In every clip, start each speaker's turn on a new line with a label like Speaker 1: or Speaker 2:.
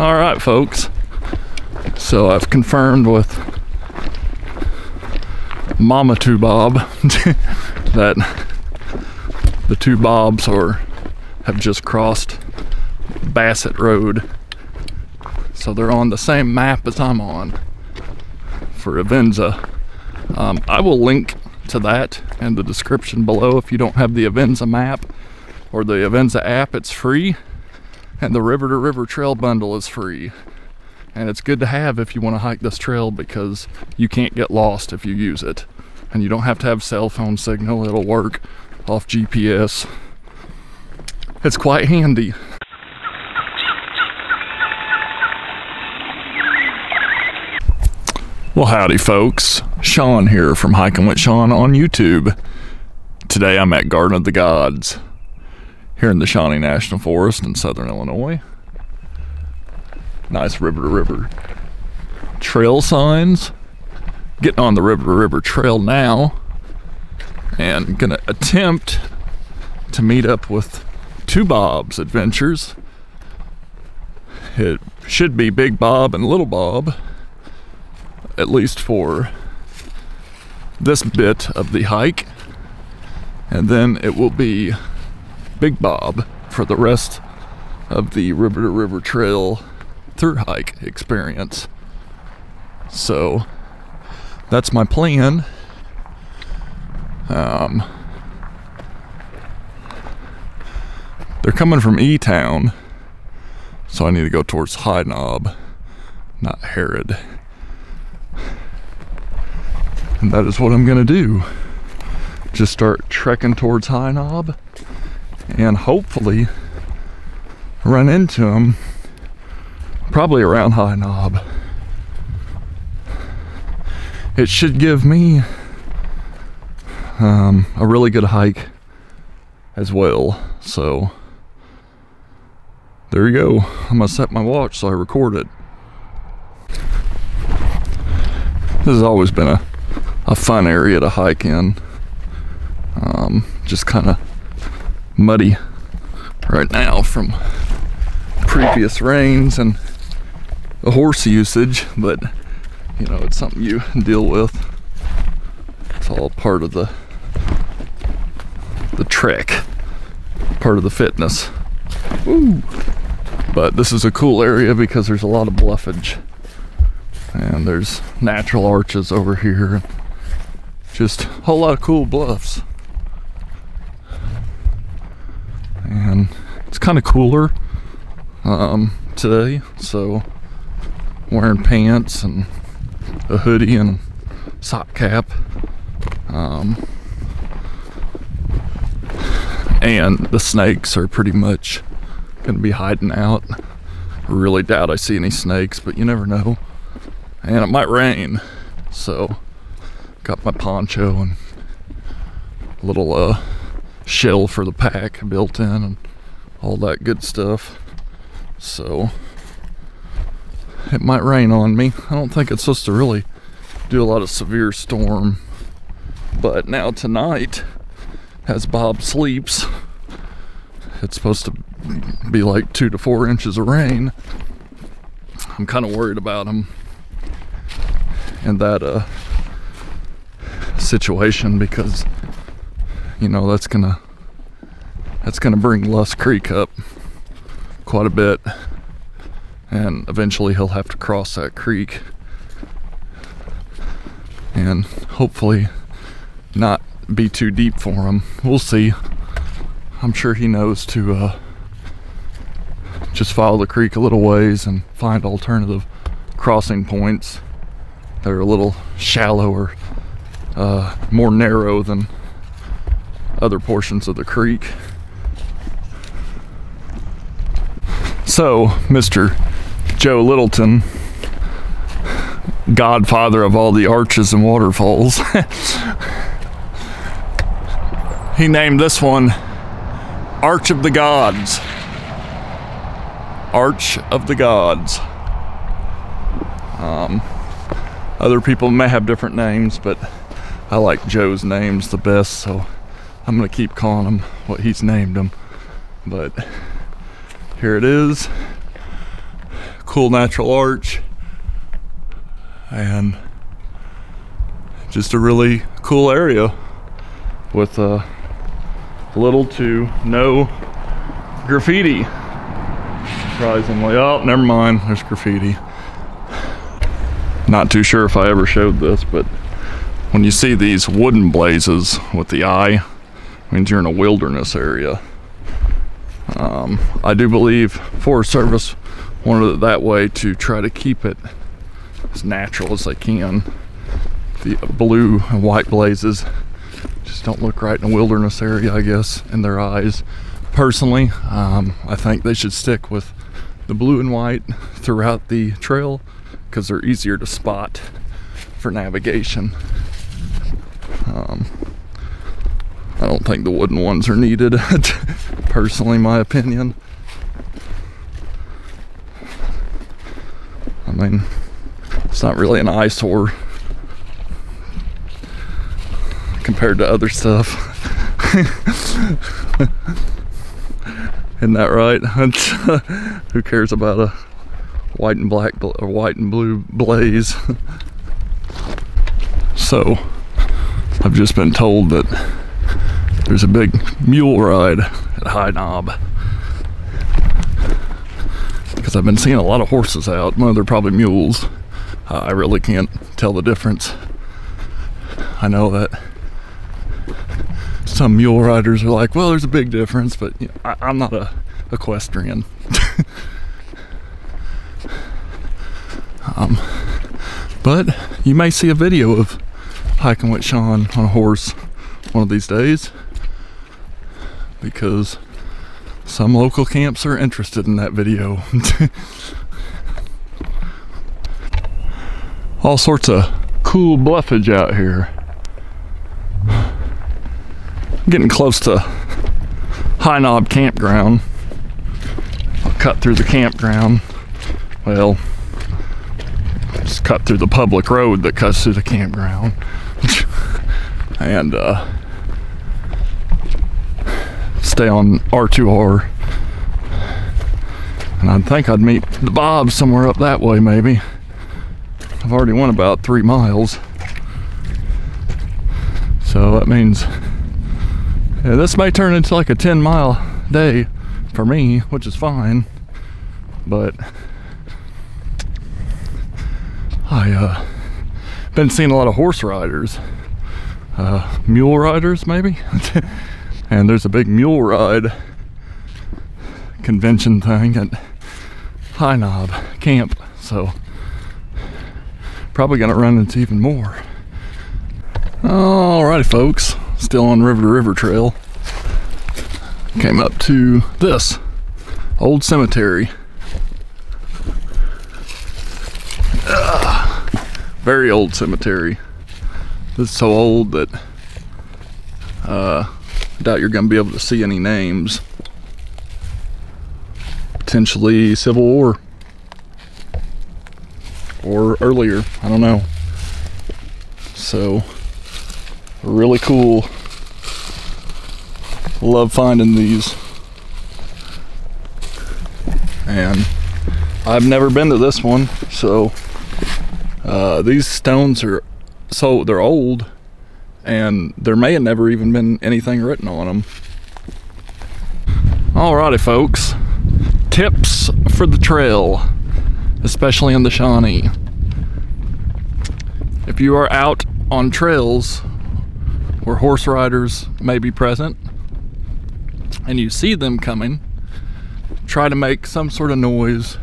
Speaker 1: All right, folks. So I've confirmed with Mama Two Bob that the two Bobs have just crossed Bassett Road. So they're on the same map as I'm on for Avenza. I will link to that in the description below. If you don't have the Avenza map or the Avenza app, it's free. And the River to River Trail bundle is free. And it's good to have if you want to hike this trail because you can't get lost if you use it. And you don't have to have cell phone signal, it'll work off GPS. It's quite handy. Well, howdy folks. Shawn here from Hiking with Shawn on YouTube. Today I'm at Garden of the Gods here in the Shawnee National Forest in southern Illinois. Nice river to river trail signs. Getting on the river to river trail now and gonna attempt to meet up with two Bob's adventures. It should be Big Bob and Little Bob, at least for this bit of the hike, and then it will be Big Bob for the rest of the river to river trail thru-hike experience. So that's my plan. They're coming from E-Town, so I need to go towards High Knob, not Herod. And that is what I'm gonna do. Just start trekking towards High Knob and hopefully run into him probably around High Knob. It should give me a really good hike as well. So there you go. I'm gonna set my watch so I record it. This has always been a fun area to hike in. Just kind of muddy right now from previous rains and the horse usage, but you know, it's something you deal with. It's all part of the trek, part of the fitness. Woo. But this is a cool area because there's a lot of bluffage and there's natural arches over here. Just a whole lot of cool bluffs. And it's kind of cooler today, so wearing pants and a hoodie and sock cap. And the snakes are pretty much gonna be hiding out. I really doubt I see any snakes, but you never know. And it might rain, so got my poncho and a little shell for the pack built in and all that good stuff. So it might rain on me. I don't think it's supposed to really do a lot of severe storm, but now tonight, as Bob sleeps, it's supposed to be like 2 to 4 inches of rain. I'm kind of worried about him in that situation because, you know, that's gonna bring Lusk Creek up quite a bit, and eventually he'll have to cross that creek and hopefully not be too deep for him. We'll see. I'm sure he knows to just follow the creek a little ways and find alternative crossing points that are a little shallower, more narrow than other portions of the creek. So, Mr. Joe Littleton, godfather of all the arches and waterfalls, he named this one Arch of the Gods. Arch of the Gods. Other people may have different names, but I like Joe's names the best, so I'm gonna keep calling him what he's named him. But here it is. cool natural arch, and just a really cool area with little to no graffiti, surprisingly. Oh, never mind, there's graffiti. Not too sure if I ever showed this, but when you see these wooden blazes with the eye, it means you're in a wilderness area. I do believe Forest Service wanted it that way to try to keep it as natural as they can. The blue and white blazes just don't look right in a wilderness area, I guess, in their eyes. Personally, I think they should stick with the blue and white throughout the trail because they're easier to spot for navigation. I don't think the wooden ones are needed, personally, my opinion. I mean, it's not really an eyesore compared to other stuff. Isn't that right? Who cares about a white and black or white and blue blaze? So I've just been told that there's a big mule ride at High Knob, because I've been seeing a lot of horses out. Well, they're probably mules. I really can't tell the difference. I know that some mule riders are like, well, there's a big difference, but you know, I'm not a equestrian. But you may see a video of hiking with Shawn on a horse one of these days, because some local camps are interested in that video. All sorts of cool bluffage out here. Getting close to High Knob campground. I'll cut through the campground. Well, just cut through the public road that cuts through the campground. And stay on R2R. And I think I'd meet the Bobs somewhere up that way, maybe. I've already went about 3 miles. So that means, yeah, this may turn into like a 10-mile day for me, which is fine. But I been seeing a lot of horse riders, mule riders maybe. And there's a big mule ride convention thing at High Knob camp, so probably gonna run into even more. Alrighty folks, still on River to River Trail. Came up to this old cemetery. Very old cemetery. This is so old that I doubt you're gonna be able to see any names. Potentially Civil War or earlier, I don't know. So really cool. Love finding these. And I've never been to this one, so these stones are they're old, and there may have never even been anything written on them. Alrighty folks, tips for the trail, especially in the Shawnee. If you are out on trails where horse riders may be present and you see them coming, try to make some sort of noise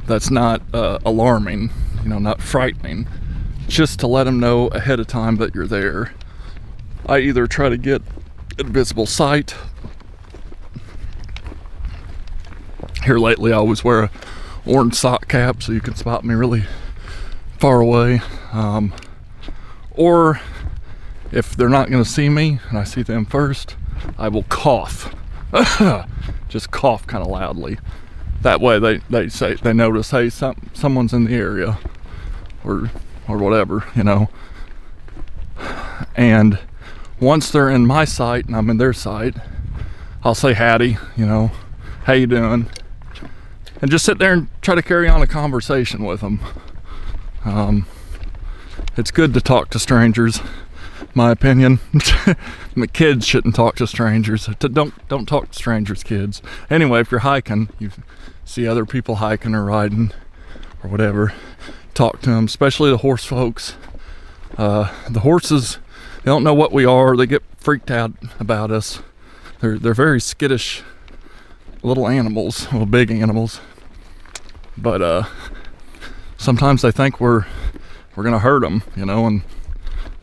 Speaker 1: that's not alarming, you know, not frightening, just to let them know ahead of time that you're there. I either try to get invisible sight. Here lately I always wear a orange sock cap so you can spot me really far away. Or if they're not going to see me and I see them first, I will cough. Just cough kind of loudly. That way they notice, hey, someone's in the area, or whatever, you know. And once they're in my sight and I'm in their sight, I'll say howdy, you know, how you doing? and just sit there and try to carry on a conversation with them. It's good to talk to strangers, my opinion. Kids shouldn't talk to strangers. Don't talk to strangers, kids. Anyway, if you're hiking, you see other people hiking or riding or whatever, talk to them, especially the horse folks. The horses, they don't know what we are. They get freaked out about us. They're very skittish little animals, well, big animals. But sometimes they think we're gonna hurt them, you know, and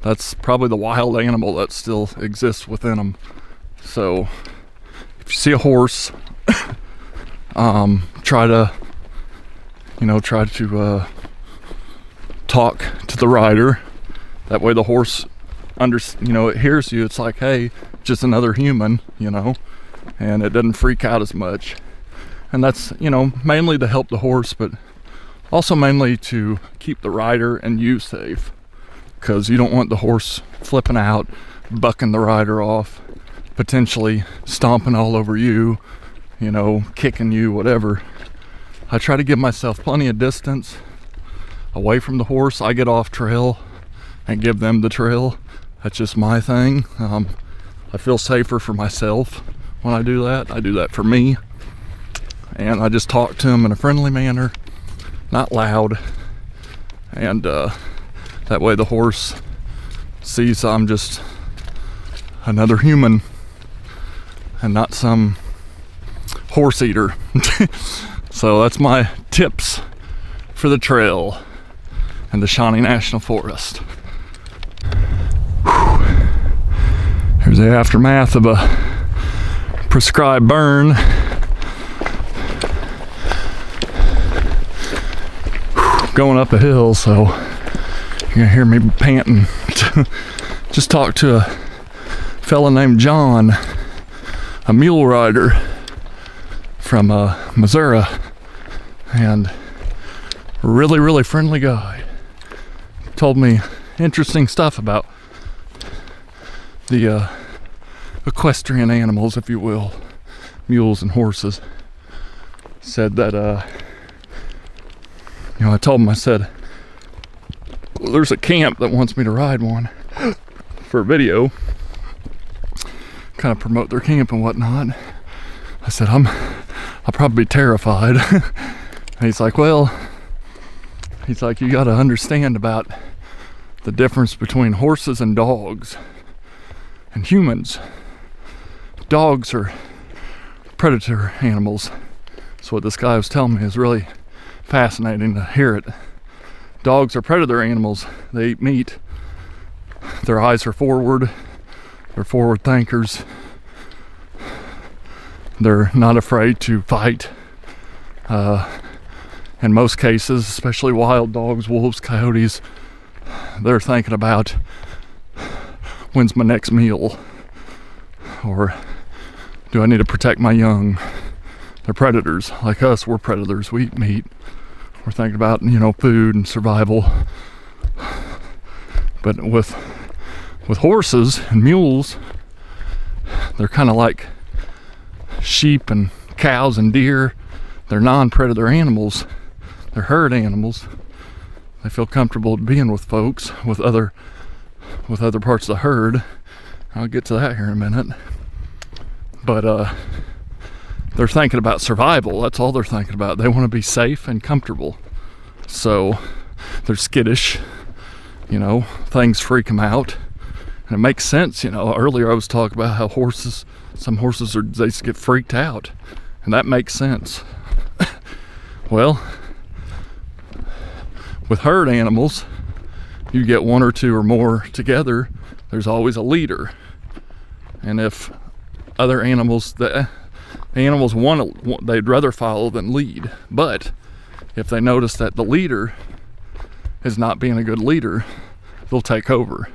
Speaker 1: that's probably the wild animal that still exists within them. So if you see a horse, try to talk to the rider. That way the horse it hears you. It's like, hey, just another human, you know, and it doesn't freak out as much. And that's, you know, mainly to help the horse, but also mainly to keep the rider and you safe, because you don't want the horse flipping out, bucking the rider off, potentially stomping all over you, you know, kicking you, whatever. I try to give myself plenty of distance away from the horse. I get off trail and give them the trail. That's just my thing. I feel safer for myself when I do that. I do that for me. And I just talk to them in a friendly manner, not loud. And that way the horse sees I'm just another human and not some horse eater. So that's my tips for the trail in the Shawnee National Forest. Here's the aftermath of a prescribed burn. Going up a hill, so you're gonna hear me panting. Just talked to a fella named John, a mule rider from Missouri, and really friendly guy. Told me interesting stuff about the equestrian animals, if you will, mules and horses. Said that I told him, I said, well, there's a camp that wants me to ride one for a video, kind of promote their camp and whatnot. I said, I'll probably be terrified. And he's like, well, you got to understand about the difference between horses and dogs and humans. Dogs are predator animals. So what this guy was telling me is really fascinating to hear it. Dogs are predator animals. They eat meat. Their eyes are forward. They're forward thinkers. They're not afraid to fight. In most cases, especially wild dogs, wolves, coyotes, they're thinking about, when's my next meal? Or do I need to protect my young? They're predators. Like us, we're predators. We eat meat. We're thinking about, food and survival. But with horses and mules, they're kind of like sheep and cows and deer. They're non-predator animals. They're herd animals. They feel comfortable being with folks, with other parts of the herd. I'll get to that here in a minute. But they're thinking about survival. That's all they're thinking about. They want to be safe and comfortable. So they're skittish. Things freak them out. And it makes sense. Earlier I was talking about how some horses they just get freaked out. And that makes sense. Well, with herd animals, you get one or two or more together, there's always a leader. And if other animals, the animals they'd rather follow than lead. But if they notice that the leader is not being a good leader, they'll take over.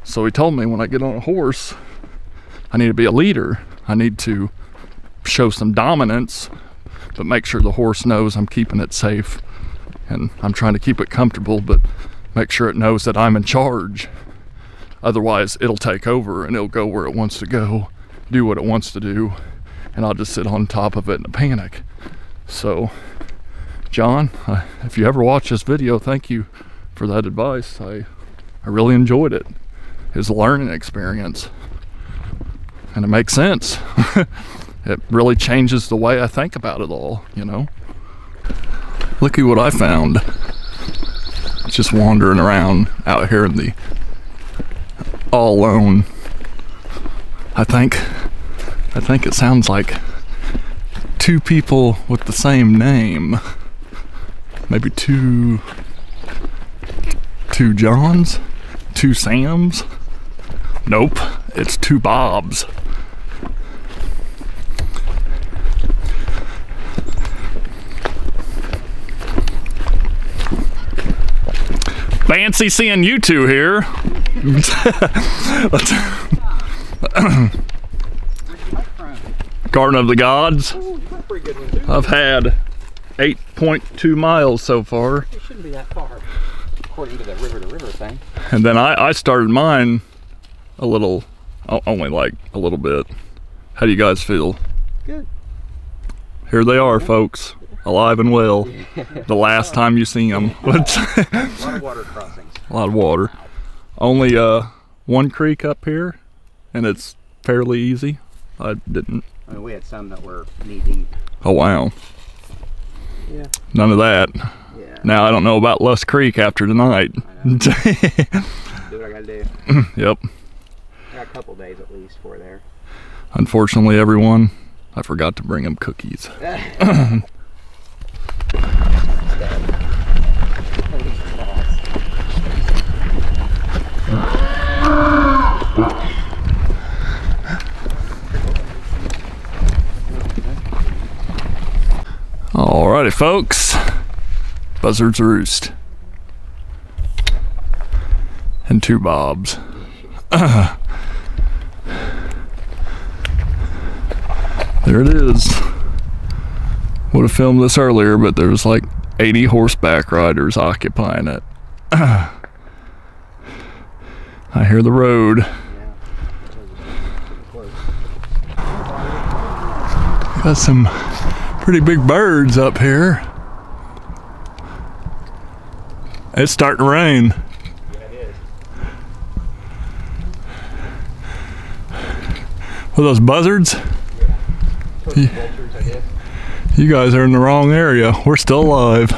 Speaker 1: So he told me, when I get on a horse, I need to be a leader. I need to show some dominance, but make sure the horse knows I'm keeping it safe. And I'm trying to keep it comfortable, but make sure it knows that I'm in charge. Otherwise, it'll take over and it'll go where it wants to go, do what it wants to do, and I'll just sit on top of it in a panic. So, John, if you ever watch this video, thank you for that advice. I really enjoyed it. It's a learning experience. And it makes sense. It really changes the way I think about it all, you know? Look at what I found. Just wandering around out here in the all alone. I think it sounds like two people with the same name. Maybe two Johns? Two Sams? Nope, it's two Bobs. Fancy seeing you two here. Garden of the Gods. I've had 8.2 miles so far.
Speaker 2: It shouldn't be that far, according to the river thing.
Speaker 1: And then I started mine a little, only like a little bit. How do you guys feel?
Speaker 2: Good.
Speaker 1: Here they are, folks, alive and well. The last time you see them.
Speaker 2: A lot of water crossings.
Speaker 1: A lot of water. Only one creek up here, and it's fairly easy. I mean,
Speaker 2: we had some that were knee deep.
Speaker 1: Oh wow.
Speaker 2: Yeah.
Speaker 1: None of that.
Speaker 2: Yeah.
Speaker 1: Now I don't know about Lust Creek after tonight.
Speaker 2: Do what I gotta do.
Speaker 1: Yep.
Speaker 2: I got a couple days at least for there.
Speaker 1: Unfortunately, everyone, I forgot to bring them cookies. Alrighty, folks. Buzzards Roost. And two Bobs. There it is. Would have filmed this earlier, but there was like 80 horseback riders occupying it. I hear the road. Got some pretty big birds up here. It's starting to rain.
Speaker 2: Yeah, it is.
Speaker 1: Are those buzzards?
Speaker 2: Yeah. Vultures, I guess.
Speaker 1: You guys are in the wrong area. We're still alive.